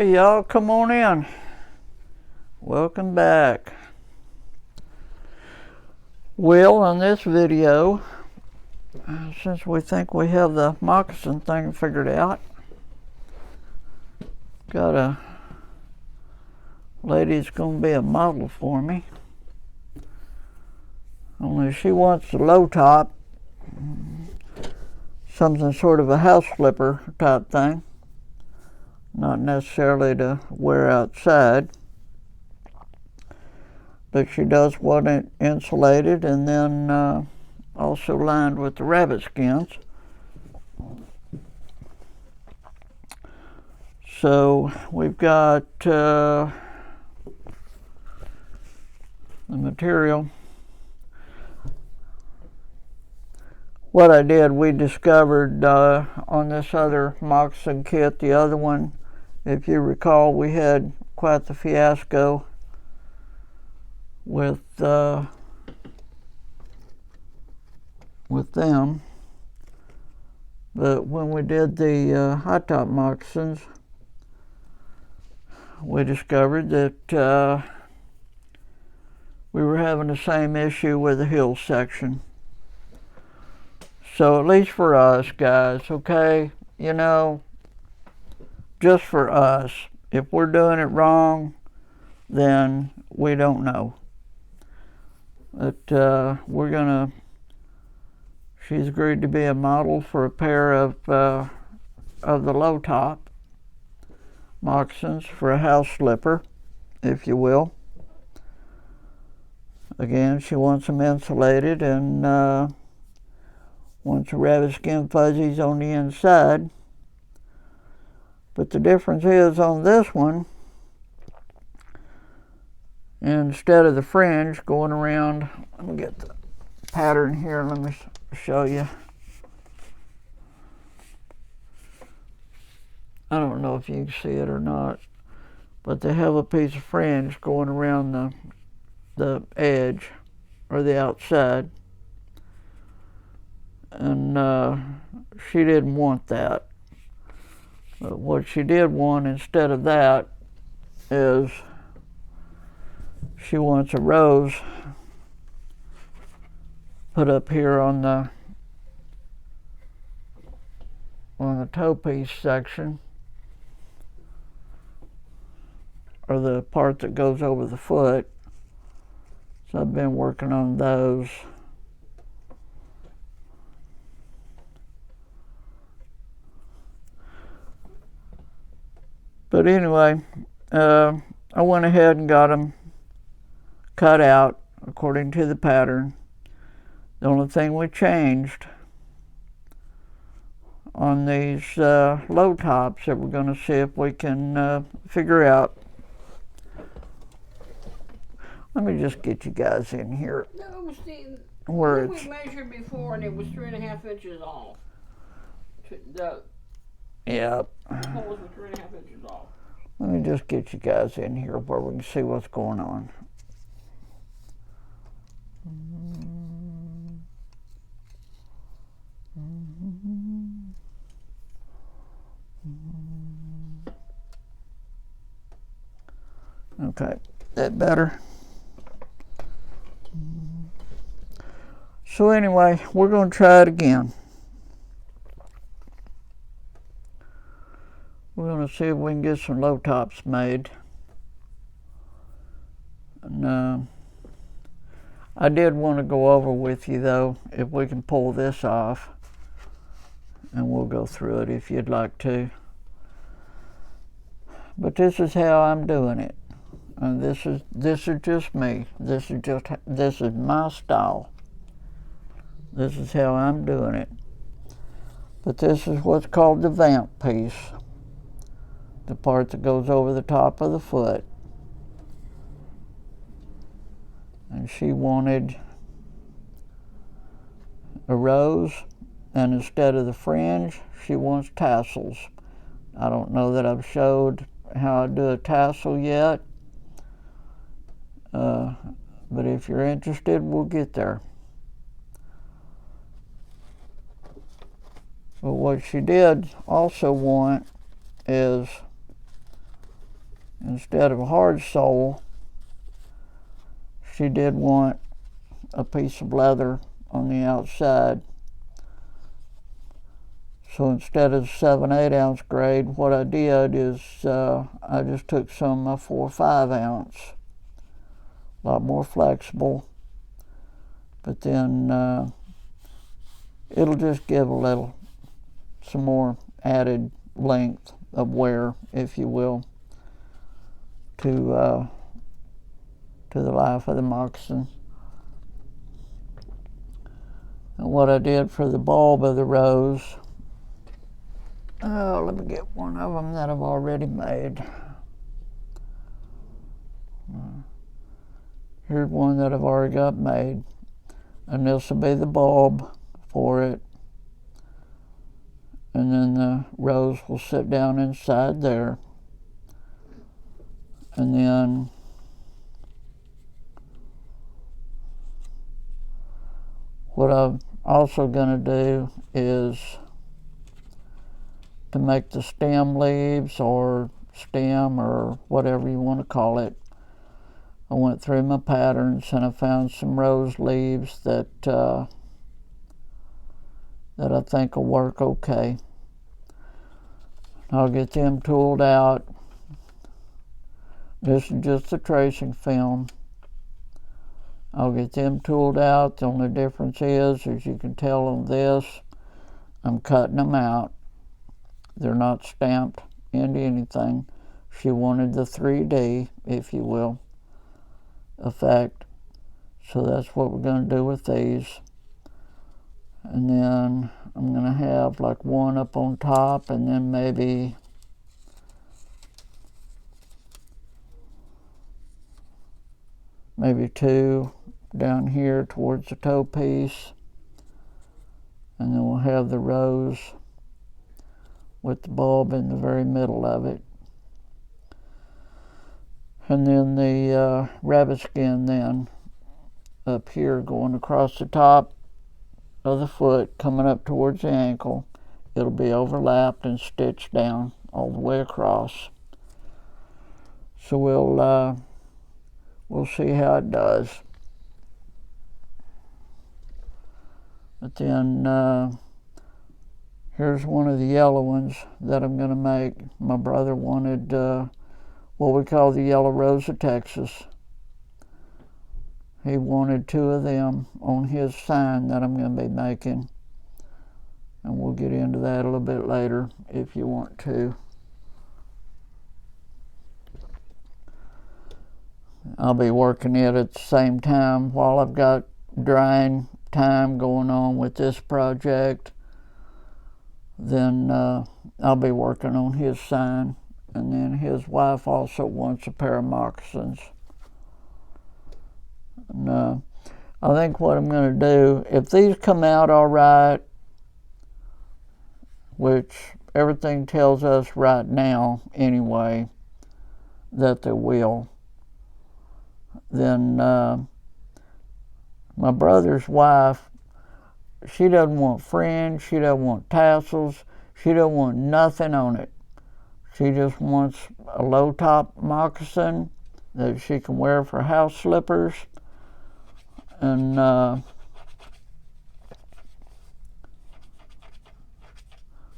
Howdy y'all, come on in. Welcome back. Well, on this video, since we think we have the moccasin thing figured out, got a lady that's going to be a model for me. Only she wants the low top, something sort of a house flipper type thing, not necessarily to wear outside, but she does want it insulated and then also lined with the rabbit skins. So we've got the material. What I did, we discovered on this other moccasin kit, the other one, if you recall, we had quite the fiasco with them. But when we did the high top moccasins, we discovered that we were having the same issue with the heel section. So at least for us guys, okay, you know, just for us, if we're doing it wrong, then we don't know. But we're gonna, she's agreed to be a model for a pair of the low top moccasins for a house slipper, if you will. Again, she wants them insulated and wants the rabbit skin fuzzies on the inside. But the difference is on this one, instead of the fringe going around, let me get the pattern here, let me show you. I don't know if you can see it or not, but they have a piece of fringe going around the edge or the outside, and she didn't want that. But what she did want instead of that is she wants a rose put up here on the toe piece section, or the part that goes over the foot. So I've been working on those. But anyway, I went ahead and got them cut out according to the pattern. The only thing we changed on these low tops that we're going to see if we can figure out. Let me just get you guys in here. No, Steve, where we measured before and it was 3.5 inches off. Yep. The holes were 3.5 inches off. Let me just get you guys in here where we can see what's going on. Okay, that better? So anyway, we're going to try it again. We're going to see if we can get some low tops made. And I did want to go over with you though, if we can pull this off, and we'll go through it if you'd like to. But this is how I'm doing it. And this is just me. This is my style. This is how I'm doing it. But this is what's called the vamp piece, the part that goes over the top of the foot. And she wanted a rose, and instead of the fringe, she wants tassels. I don't know that I've showed how I do a tassel yet, but if you're interested, we'll get there. But what she did also want is instead of hard sole, she did want a piece of leather on the outside. So instead of 7/8 ounce grade, what I did is I just took some 4 or 5 ounce. A lot more flexible, but then it'll just give some more added length of wear, if you will, to the life of the moccasin. And what I did for the bulb of the rose, let me get one of them that I've already made. Here's one that I've already got made, and this will be the bulb for it, and then the rose will sit down inside there. And then what I'm also going to do is to make the stem leaves, or stem, or whatever you want to call it. I went through my patterns and I found some rose leaves that I think will work okay. I'll get them tooled out. This is just the tracing film. I'll get them tooled out. The only difference is, as you can tell on this, I'm cutting them out. They're not stamped into anything. She wanted the 3D, if you will, effect. So that's what we're going to do with these. And then I'm going to have like one up on top, and then maybe two down here towards the toe piece. And then we'll have the rose with the bulb in the very middle of it. And then the rabbit skin then up here going across the top of the foot, coming up towards the ankle. It'll be overlapped and stitched down all the way across. So we'll see how it does. But then here's one of the yellow ones that I'm going to make. My brother wanted what we call the yellow rose of Texas. He wanted 2 of them on his sign that I'm going to be making. And we'll get into that a little bit later if you want to. I'll be working it at the same time while I've got drying time going on with this project. Then I'll be working on his sign. And then his wife also wants a pair of moccasins. And I think what I'm going to do, if these come out all right, which everything tells us right now anyway that they will, then my brother's wife, she doesn't want fringe, she doesn't want tassels, she doesn't want nothing on it. She just wants a low top moccasin that she can wear for house slippers, and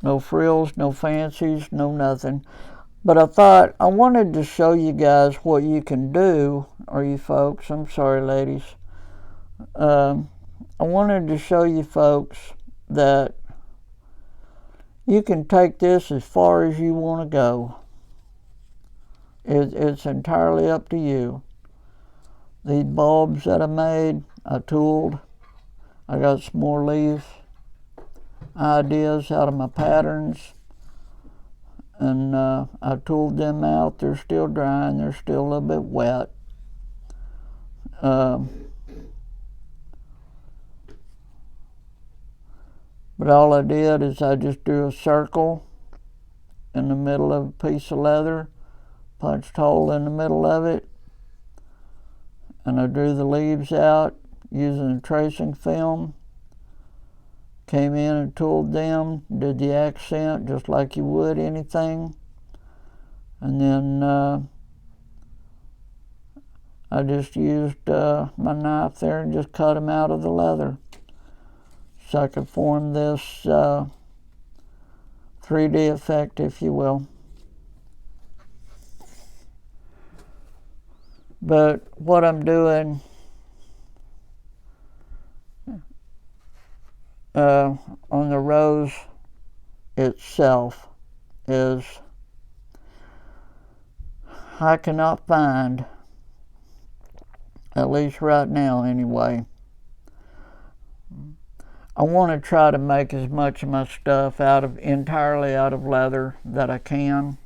no frills, no fancies, no nothing. But I thought I wanted to show you guys what you can do, or you folks, I'm sorry ladies. I wanted to show you folks that you can take this as far as you want to go. It's entirely up to you. These bulbs that I made, I tooled. I got some more leaf ideas out of my patterns, and I tooled them out. They're still drying. They're still a little bit wet. But all I did is I just drew a circle in the middle of a piece of leather, punched a hole in the middle of it, and I drew the leaves out using a tracing film. Came in and tooled them, did the accent just like you would anything, and then I just used my knife there and just cut them out of the leather so I could form this 3D effect, if you will. But what I'm doing on the rose itself is I cannot find, at least right now anyway, I want to try to make as much of my stuff entirely out of leather that I can,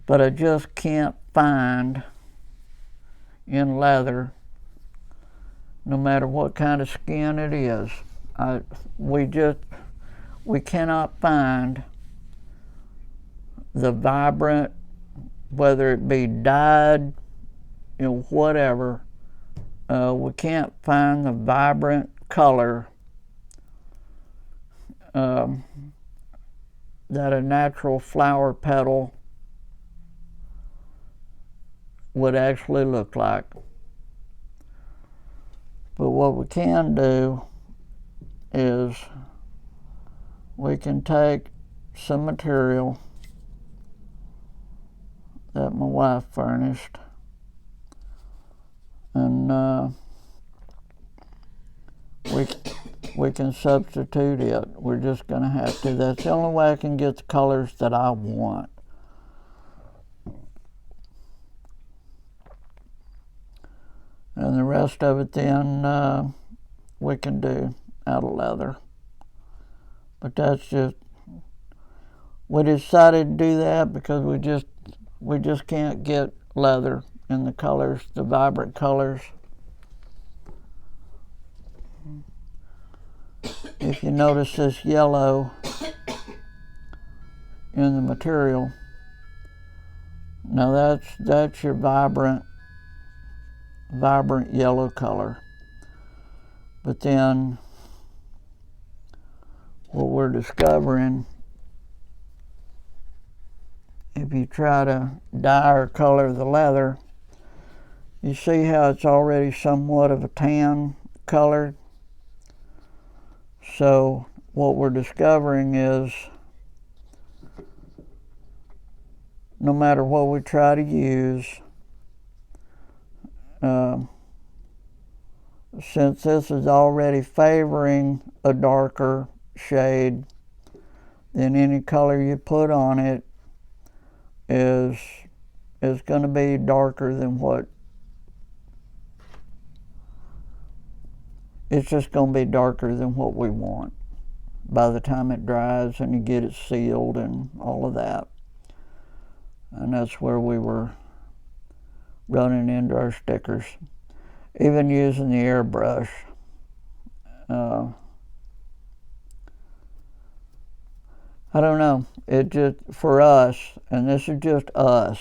but I just can't find in leather, no matter what kind of skin it is. We cannot find the vibrant, whether it be dyed, whatever. We can't find the vibrant color that a natural flower petal would actually look like. But what we can do is we can take some material that my wife furnished, and we can substitute it. We're just going to have to. That's the only way I can get the colors that I want. And the rest of it then we can do out of leather. But that's just, we decided to do that because we just can't get leather in the colors, the vibrant colors. If you notice this yellow in the material, now that's your vibrant yellow color. But then what we're discovering, if you try to dye or color the leather, you see how it's already somewhat of a tan color. So what we're discovering is no matter what we try to use, since this is already favoring a darker shade, then any color you put on it is going to be darker than what, it's just going to be darker than what we want by the time it dries and you get it sealed and all of that. And that's where we were running into our stickers. Even using the airbrush, I don't know, it just, for us, and this is just us,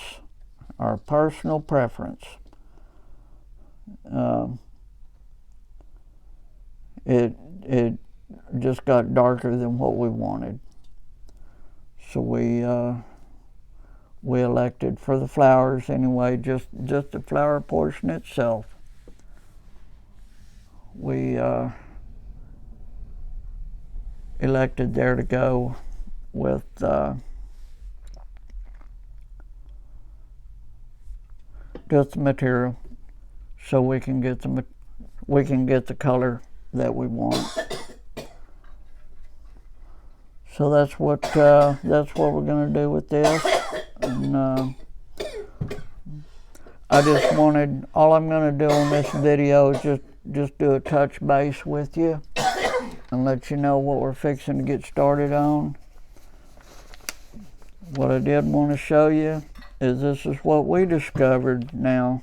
our personal preference, it just got darker than what we wanted. So we elected for the flowers anyway, just the flower portion itself. We elected there to go with just the material, so we can get the color that we want. So that's what we're going to do with this. And I just wanted, all I'm going to do on this video is just do a touch base with you and let you know what we're fixing to get started on. What I did want to show you is this is what we discovered now.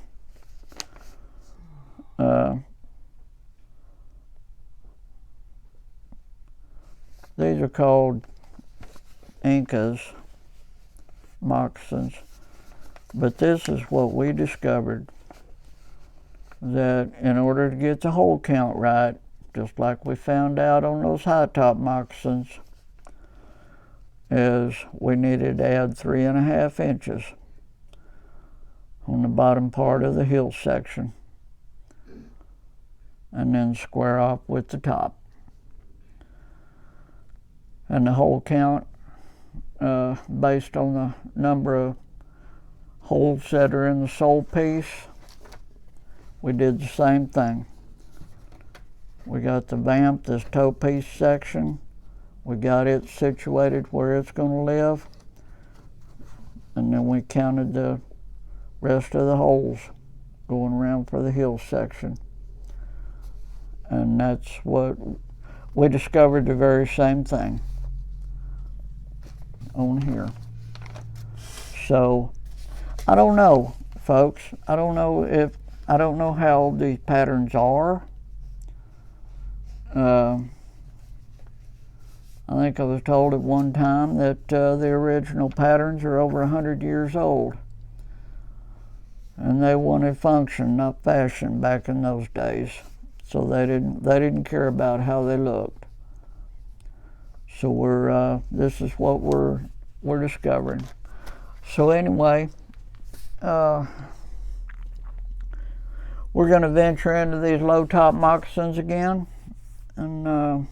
These are called Incas, moccasins. But this is what we discovered, that in order to get the hole count right, just like we found out on those high top moccasins, is we needed to add 3.5 inches. on the bottom part of the heel section, and then square off with the top. And the hole count, based on the number of holes that are in the sole piece, we did the same thing. We got the vamp, this toe piece section, we got it situated where it's going to live, and then we counted the rest of the holes going around for the heel section. And that's what we discovered, the very same thing on here. So I don't know, folks. I don't know how old these patterns are. I think I was told at one time that the original patterns are over 100 years old. And they wanted function, not fashion, back in those days. So they didn't care about how they looked. So this is what we're discovering. So anyway, we're going to venture into these low top moccasins again, and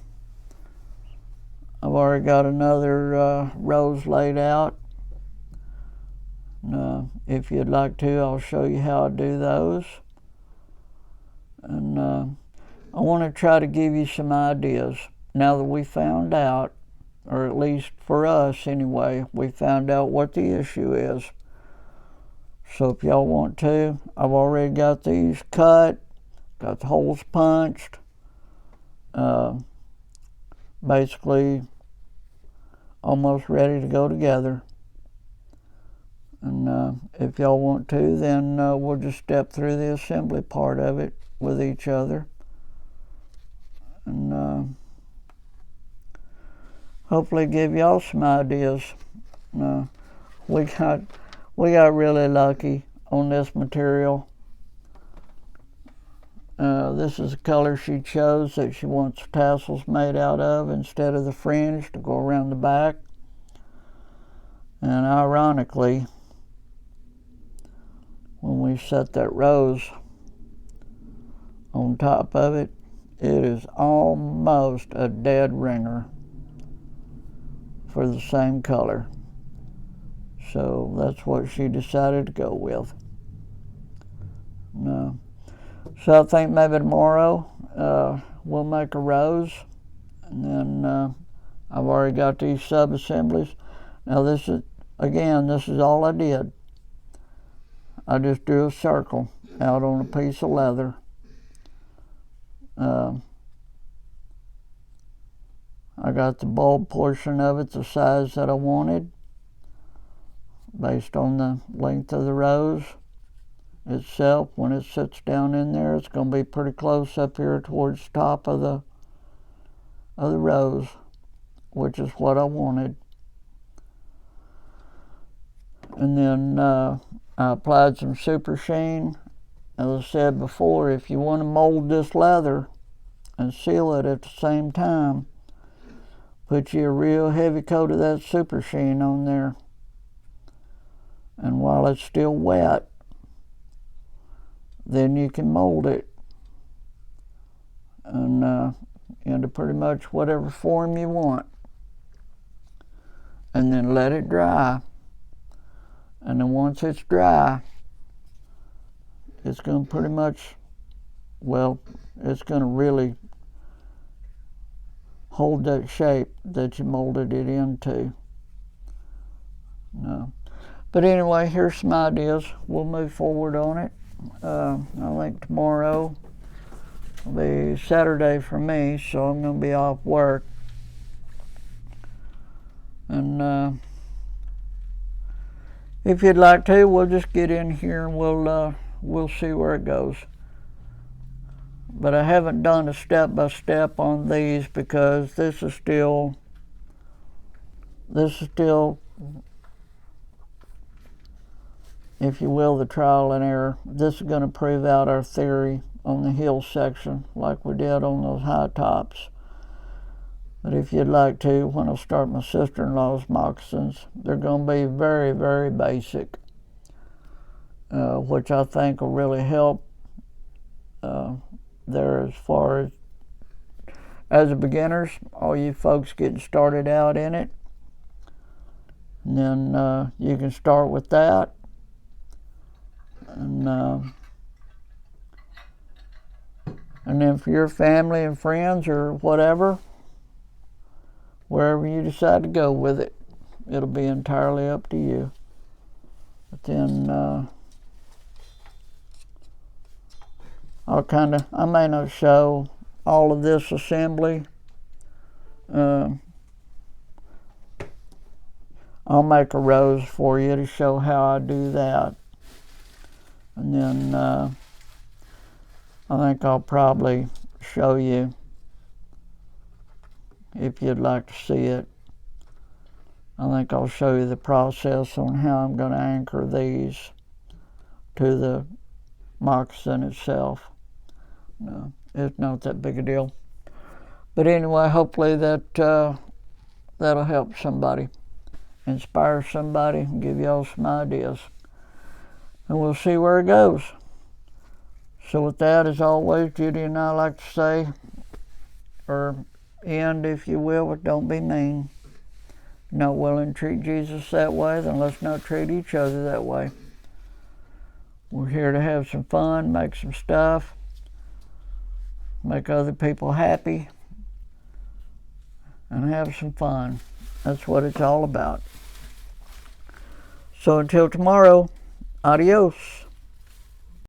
I've already got another rose laid out. And, if you'd like to, I'll show you how I do those. And I want to try to give you some ideas. Now that we found out, or at least for us anyway, we found out what the issue is. So if y'all want to, I've already got these cut, got the holes punched, basically almost ready to go together. And if y'all want to, then we'll just step through the assembly part of it with each other. And hopefully give y'all some ideas. We got really lucky on this material. This is the color she chose that she wants tassels made out of instead of the fringe to go around the back. And ironically, when we set that rose on top of it, it is almost a dead ringer for the same color. So that's what she decided to go with. No. So I think maybe tomorrow we'll make a rose, and then I've already got these sub-assemblies. Now this is all I did. I just drew a circle out on a piece of leather. I got the bulb portion of it the size that I wanted, based on the length of the rose itself. When it sits down in there, it's going to be pretty close up here towards the top of the rose, which is what I wanted. And then I applied some super sheen. As I said before, if you want to mold this leather and seal it at the same time, put you a real heavy coat of that super sheen on there. And while it's still wet, then you can mold it and into pretty much whatever form you want. And then let it dry. And then once it's dry, it's going to pretty much, well, it's going to really hold that shape that you molded it into. No. But anyway, here's some ideas. We'll move forward on it. I think tomorrow will be Saturday for me, so I'm going to be off work. And if you'd like to, we'll just get in here and we'll see where it goes. But I haven't done a step-by-step on these because this is still, if you will, the trial and error. This is going to prove out our theory on the heel section like we did on those high tops. But if you'd like to, when I start my sister-in-law's moccasins, they're going to be very, very basic. which I think will really help there as far as a beginners, all you folks getting started out in it. And then you can start with that. And then for your family and friends or whatever, wherever you decide to go with it, it'll be entirely up to you. But then I may not show all of this assembly. I'll make a rose for you to show how I do that. And then I think I'll probably show you, if you'd like to see it, I think I'll show you the process on how I'm going to anchor these to the moccasin itself. No, it's not that big a deal. But anyway, hopefully that'll help somebody, inspire somebody, and give y'all some ideas. And we'll see where it goes. So with that, as always, Judy and I like to say, or end, if you will, but don't be mean. If you're not willing to treat Jesus that way, then let's not treat each other that way. We're here to have some fun, make some stuff, make other people happy, and have some fun. That's what it's all about. So until tomorrow, adios.